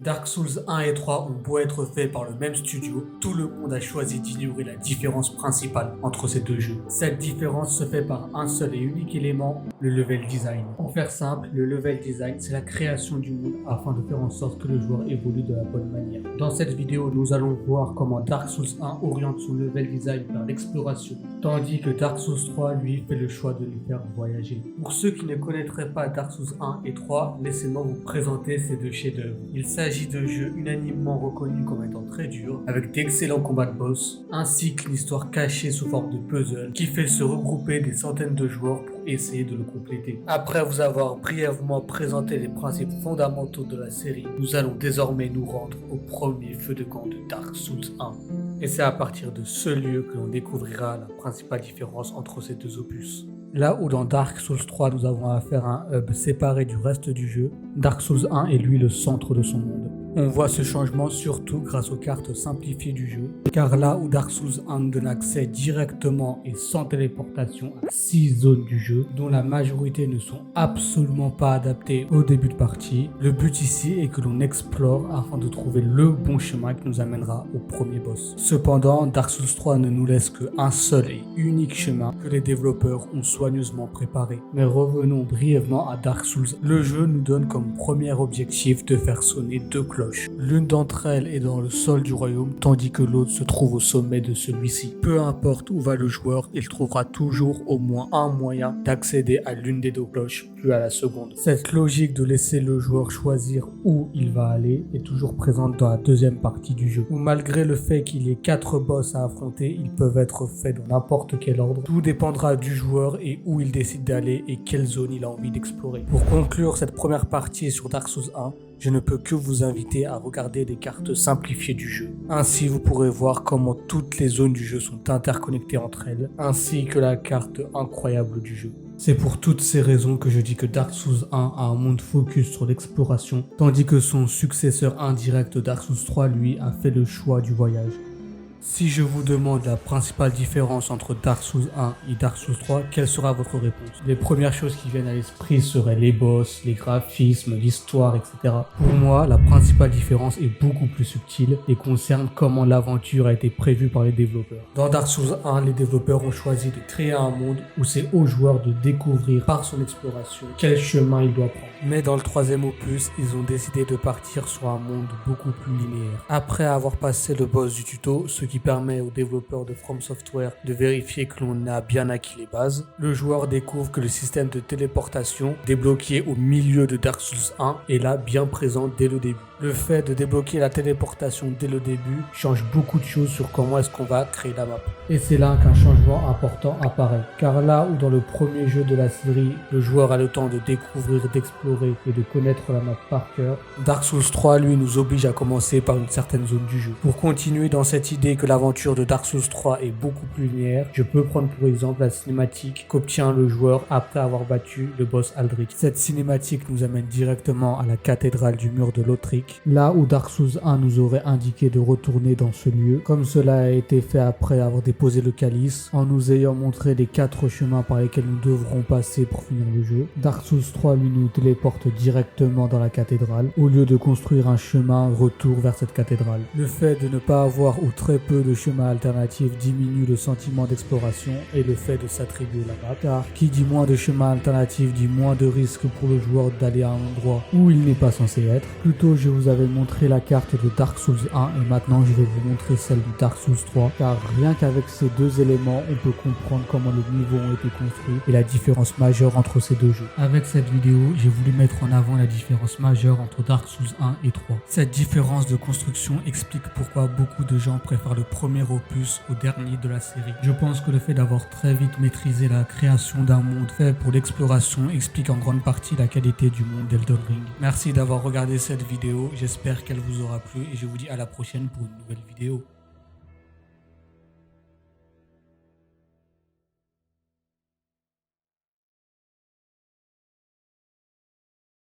Dark Souls 1 et 3 ont beau être faits par le même studio, tout le monde a choisi d'ignorer la différence principale entre ces deux jeux. Cette différence se fait par un seul et unique élément, le level design. Pour faire simple, le level design, c'est la création du monde afin de faire en sorte que le joueur évolue de la bonne manière. Dans cette vidéo, nous allons voir comment Dark Souls 1 oriente son level design vers l'exploration, tandis que Dark Souls 3, lui, fait le choix de nous faire voyager. Pour ceux qui ne connaîtraient pas Dark Souls 1 et 3, laissez-moi vous présenter ces deux chefs-d'œuvre. Il s'agit de jeux unanimement reconnus comme étant très durs, avec d'excellents combats de boss, ainsi qu'une histoire cachée sous forme de puzzle qui fait se regrouper des centaines de joueurs pour essayer de le compléter. Après vous avoir brièvement présenté les principes fondamentaux de la série, nous allons désormais nous rendre au premier feu de camp de Dark Souls 1. Et c'est à partir de ce lieu que l'on découvrira la principale différence entre ces deux opus. Là où dans Dark Souls 3 nous avons affaire à un hub séparé du reste du jeu, Dark Souls 1 est lui le centre de son monde. On voit ce changement surtout grâce aux cartes simplifiées du jeu, car là où Dark Souls 1 nous donne accès directement et sans téléportation à 6 zones du jeu, dont la majorité ne sont absolument pas adaptées au début de partie, le but ici est que l'on explore afin de trouver le bon chemin qui nous amènera au premier boss. Cependant, Dark Souls 3 ne nous laisse qu'un seul et unique chemin que les développeurs ont soigneusement préparé. Mais revenons brièvement à Dark Souls. Le jeu nous donne comme premier objectif de faire sonner deux cloches. L'une d'entre elles est dans le sol du royaume, tandis que l'autre se trouve au sommet de celui-ci. Peu importe où va le joueur, il trouvera toujours au moins un moyen d'accéder à l'une des deux cloches, puis à la seconde. Cette logique de laisser le joueur choisir où il va aller est toujours présente dans la deuxième partie du jeu, où malgré le fait qu'il y ait 4 boss à affronter, ils peuvent être faits dans n'importe quel ordre. Tout dépendra du joueur et où il décide d'aller et quelle zone il a envie d'explorer. Pour conclure cette première partie sur Dark Souls 1, je ne peux que vous inviter à regarder des cartes simplifiées du jeu. Ainsi, vous pourrez voir comment toutes les zones du jeu sont interconnectées entre elles, ainsi que la carte incroyable du jeu. C'est pour toutes ces raisons que je dis que Dark Souls 1 a un monde focus sur l'exploration, tandis que son successeur indirect Dark Souls 3, lui, a fait le choix du voyage. Si je vous demande la principale différence entre Dark Souls 1 et Dark Souls 3, quelle sera votre réponse? Les premières choses qui viennent à l'esprit seraient les boss, les graphismes, l'histoire, etc. Pour moi, la principale différence est beaucoup plus subtile et concerne comment l'aventure a été prévue par les développeurs. Dans Dark Souls 1, les développeurs ont choisi de créer un monde où c'est au joueur de découvrir par son exploration quel chemin il doit prendre. Mais dans le troisième opus, ils ont décidé de partir sur un monde beaucoup plus linéaire. Après avoir passé le boss du tuto, ce qui permet aux développeurs de From Software de vérifier que l'on a bien acquis les bases, le joueur découvre que le système de téléportation débloqué au milieu de Dark Souls 1 est là bien présent dès le début. Le fait de débloquer la téléportation dès le début change beaucoup de choses sur comment est-ce qu'on va créer la map. Et c'est là qu'un changement important apparaît. Car là où dans le premier jeu de la série, le joueur a le temps de découvrir, d'explorer et de connaître la map par cœur, Dark Souls 3 lui nous oblige à commencer par une certaine zone du jeu. Pour continuer dans cette idée que l'aventure de Dark Souls 3 est beaucoup plus linéaire, je peux prendre pour exemple la cinématique qu'obtient le joueur après avoir battu le boss Aldrich. Cette cinématique nous amène directement à la cathédrale du mur de Lothric, là où Dark Souls 1 nous aurait indiqué de retourner dans ce lieu, comme cela a été fait après avoir déposé le calice, en nous ayant montré les 4 chemins par lesquels nous devrons passer pour finir le jeu. Dark Souls 3 lui nous téléporte directement dans la cathédrale, au lieu de construire un chemin retour vers cette cathédrale. Le fait de ne pas avoir ou très peu de chemins alternatifs diminue le sentiment d'exploration et le fait de s'attribuer la map, car qui dit moins de chemins alternatifs dit moins de risques pour le joueur d'aller à un endroit où il n'est pas censé être. Plutôt, je vous avais montré la carte de Dark Souls 1 et maintenant je vais vous montrer celle de Dark Souls 3, car rien qu'avec ces deux éléments, on peut comprendre comment les niveaux ont été construits et la différence majeure entre ces deux jeux. Avec cette vidéo, j'ai voulu mettre en avant la différence majeure entre Dark Souls 1 et 3. Cette différence de construction explique pourquoi beaucoup de gens préfèrent le premier opus au dernier de la série. Je pense que le fait d'avoir très vite maîtrisé la création d'un monde fait pour l'exploration explique en grande partie la qualité du monde d'Elden Ring. Merci d'avoir regardé cette vidéo, j'espère qu'elle vous aura plu et je vous dis à la prochaine pour une nouvelle vidéo.